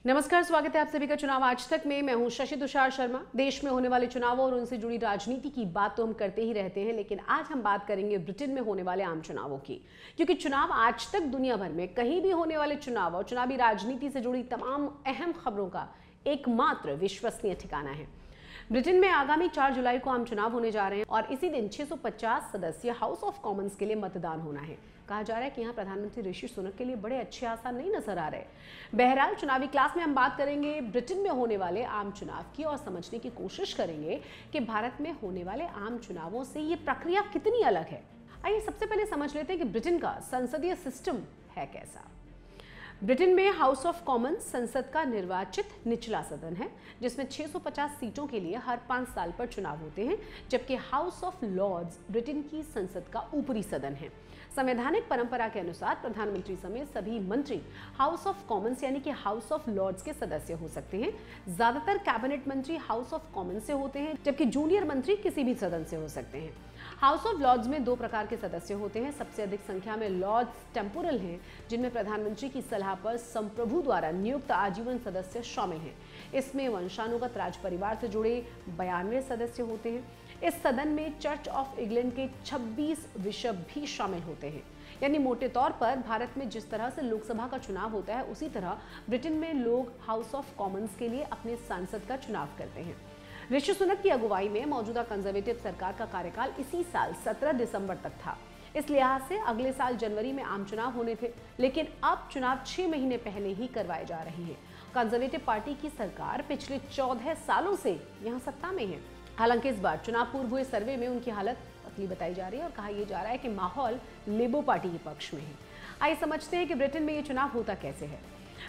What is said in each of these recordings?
नमस्कार, स्वागत है आप सभी का चुनाव आज तक में। मैं हूं शशि तुषार शर्मा। देश में होने वाले चुनावों और उनसे जुड़ी राजनीति की बात तो हम करते ही रहते हैं, लेकिन आज हम बात करेंगे ब्रिटेन में होने वाले आम चुनावों की, क्योंकि चुनाव आज तक दुनिया भर में कहीं भी होने वाले चुनाव और चुनावी राजनीति से जुड़ी तमाम अहम खबरों का एकमात्र विश्वसनीय ठिकाना है। ब्रिटेन में आगामी 4 जुलाई को आम चुनाव होने जा रहे हैं और इसी दिन 650 सदस्यीय हाउस ऑफ कॉमन्स के लिए मतदान होना है। कहा जा रहा है कि यहाँ प्रधानमंत्री ऋषि सुनक के लिए बड़े अच्छे आसार नहीं नजर आ रहे। बहरहाल चुनावी क्लास में हम बात करेंगे ब्रिटेन में होने वाले आम चुनाव की और समझने की कोशिश करेंगे कि भारत में होने वाले आम चुनावों से ये प्रक्रिया कितनी अलग है। आइए सबसे पहले समझ लेते हैं कि ब्रिटेन का संसदीय सिस्टम है कैसा। ब्रिटेन में हाउस ऑफ कॉमन्स संसद का निर्वाचित निचला सदन है, जिसमें 650 सीटों के लिए हर 5 साल पर चुनाव होते हैं, जबकि हाउस ऑफ लॉर्ड्स ब्रिटेन की संसद का ऊपरी सदन है। संवैधानिक परंपरा के अनुसार प्रधानमंत्री समेत सभी मंत्री हाउस ऑफ कॉमन्स यानी कि हाउस ऑफ लॉर्ड्स के सदस्य हो सकते हैं। ज्यादातर कैबिनेट मंत्री हाउस ऑफ कॉमन्स से होते हैं, जबकि जूनियर मंत्री किसी भी सदन से हो सकते हैं। हाउस ऑफ लॉर्ड्स में 2 प्रकार के सदस्य होते हैं। सबसे अधिक संख्या में लॉर्ड्स टेम्पोरल हैं, जिनमें प्रधानमंत्री की सलाह पर संप्रभु द्वारा नियुक्त आजीवन सदस्य शामिल हैं। इसमें वंशानुगत राज परिवार से जुड़े 92 सदस्य होते हैं। इस सदन में चर्च ऑफ इंग्लैंड के 26 बिशप भी शामिल होते हैं। यानी मोटे तौर पर भारत में जिस तरह से लोकसभा का चुनाव होता है, उसी तरह ब्रिटेन में लोग हाउस ऑफ कॉमन्स के लिए अपने सांसद का चुनाव करते हैं। ऋषि सुनक की अगुवाई में मौजूदा कंजर्वेटिव सरकार का कार्यकाल इसी साल 17 दिसंबर तक था। इस लिहाज से अगले साल जनवरी में आम चुनाव होने थे, लेकिन अब चुनाव 6 महीने पहले ही करवाए जा रहे हैं। कंजर्वेटिव पार्टी की सरकार पिछले 14 सालों से यहाँ सत्ता में है। हालांकि इस बार चुनाव पूर्व हुए सर्वे में उनकी हालत पतली बताई जा रही है और कहा यह जा रहा है कि माहौल लेबर पार्टी के पक्ष में है। आइए समझते हैं कि ब्रिटेन में ये चुनाव होता कैसे है।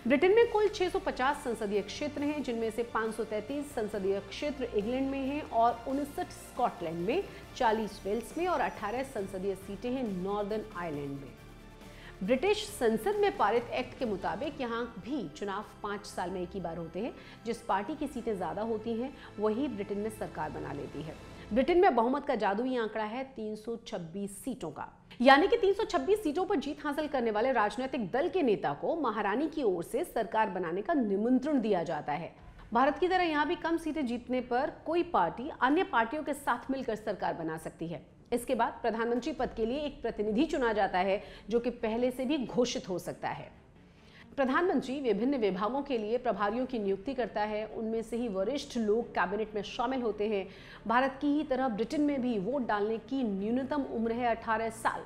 ब्रिटेन में कुल 650 संसदीय क्षेत्र हैं, जिनमें से 533 संसदीय क्षेत्र इंग्लैंड में हैं और 59 स्कॉटलैंड में, 40 वेल्स में और 18 संसदीय सीटें हैं नॉर्दर्न आयरलैंड में। ब्रिटिश संसद में पारित एक्ट के मुताबिक यहाँ भी चुनाव 5 साल में एक ही बार होते हैं। जिस पार्टी की सीटें ज्यादा होती हैं वही ब्रिटेन में सरकार बना लेती है। ब्रिटेन में बहुमत का जादुई आंकड़ा है 326 सीटों का, यानी कि 326 सीटों पर जीत हासिल करने वाले राजनीतिक दल के नेता को महारानी की ओर से सरकार बनाने का निमंत्रण दिया जाता है। भारत की तरह यहाँ भी कम सीटें जीतने पर कोई पार्टी अन्य पार्टियों के साथ मिलकर सरकार बना सकती है। इसके बाद प्रधानमंत्री पद के लिए एक प्रतिनिधि चुना जाता है, जो कि पहले से भी घोषित हो सकता है। प्रधानमंत्री विभिन्न विभागों के लिए प्रभारियों की नियुक्ति करता है। उनमें से ही वरिष्ठ लोग कैबिनेट में शामिल होते हैं। भारत की ही तरह ब्रिटेन में भी वोट डालने की न्यूनतम उम्र है 18 साल,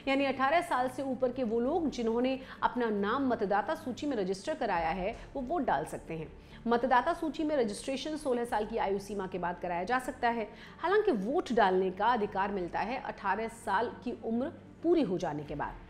यानी 18 साल से ऊपर के वो लोग जिन्होंने अपना नाम मतदाता सूची में रजिस्टर कराया है वो वोट डाल सकते हैं। मतदाता सूची में रजिस्ट्रेशन 16 साल की आयु सीमा के बाद कराया जा सकता है। हालांकि वोट डालने का अधिकार मिलता है 18 साल की उम्र पूरी हो जाने के बाद।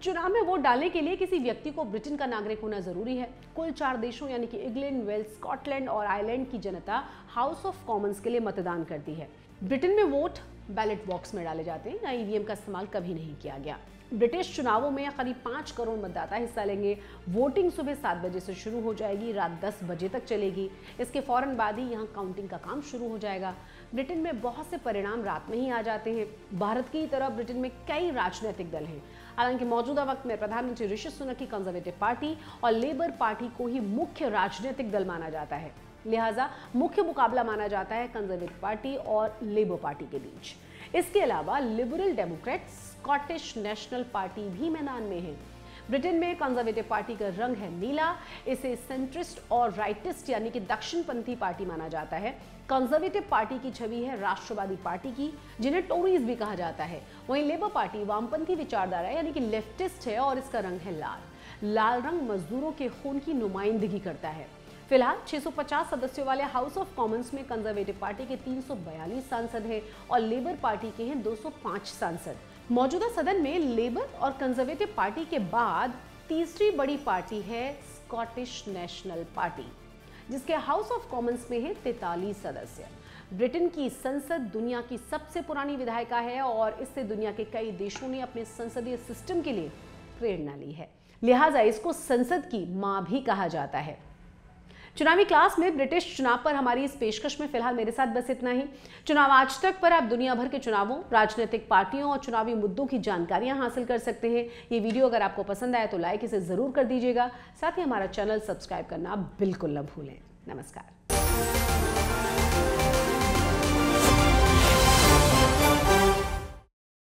चुनाव में वोट डालने के लिए किसी व्यक्ति को ब्रिटेन का नागरिक होना जरूरी है। कुल 4 देशों यानी कि इंग्लैंड, वेल्स, स्कॉटलैंड और आयरलैंड की जनता हाउस ऑफ कॉमन्स के लिए मतदान करती है। ब्रिटेन में वोट बैलेट बॉक्स में डाले जाते हैं, यहाँ ईवीएम का इस्तेमाल कभी नहीं किया गया। ब्रिटिश चुनावों में करीब 5 करोड़ मतदाता हिस्सा लेंगे। वोटिंग सुबह 7 बजे से शुरू हो जाएगी, रात 10 बजे तक चलेगी। इसके फौरन बाद ही यहाँ काउंटिंग का काम शुरू हो जाएगा। ब्रिटेन में बहुत से परिणाम रात में ही आ जाते हैं। भारत की तरह ब्रिटेन में कई राजनीतिक दल हैं। हालांकि मौजूदा वक्त में प्रधानमंत्री ऋषि सुनक की कंजर्वेटिव पार्टी और लेबर पार्टी को ही मुख्य राजनीतिक दल माना जाता है। लिहाजा मुख्य मुकाबला माना जाता है कंजर्वेटिव पार्टी और लेबर पार्टी के बीच। इसके अलावा liberal Democrat Scottish national party भी मैदान में है। ब्रिटेन में कंजर्वेटिव पार्टी का रंग है नीला। इसे सेंट्रिस्ट और राइटिस्ट यानी कि दक्षिणपंथी पार्टी माना जाता है। कंजर्वेटिव पार्टी की छवि है राष्ट्रवादी पार्टी की, जिन्हें टोरीज भी कहा जाता है। वहीं लेबर पार्टी वामपंथी विचारधारा यानी कि लेफ्टिस्ट है और इसका रंग है लाल। लाल रंग मजदूरों के खून की नुमाइंदगी करता है। फिलहाल 650 सदस्यों वाले हाउस ऑफ कॉमन्स में कंजर्वेटिव पार्टी के 342 सांसद हैं और लेबर पार्टी के हैं 205 सांसद। मौजूदा सदन में लेबर और कंजर्वेटिव पार्टी के बाद तीसरी बड़ी पार्टी है स्कॉटिश नेशनल पार्टी, जिसके हाउस ऑफ कॉमन्स में है 43 सदस्य। ब्रिटेन की संसद दुनिया की सबसे पुरानी विधायिका है और इससे दुनिया के कई देशों ने अपने संसदीय सिस्टम के लिए प्रेरणा ली है। लिहाजा इसको संसद की मां भी कहा जाता है। चुनावी क्लास में ब्रिटिश चुनाव पर हमारी इस पेशकश में फिलहाल मेरे साथ बस इतना ही। चुनाव आज तक पर आप दुनिया भर के चुनावों, राजनीतिक पार्टियों और चुनावी मुद्दों की जानकारियां हासिल कर सकते हैं। ये वीडियो अगर आपको पसंद आया तो लाइक इसे जरूर कर दीजिएगा। साथ ही हमारा चैनल सब्सक्राइब करना बिल्कुल न भूलें। नमस्कार।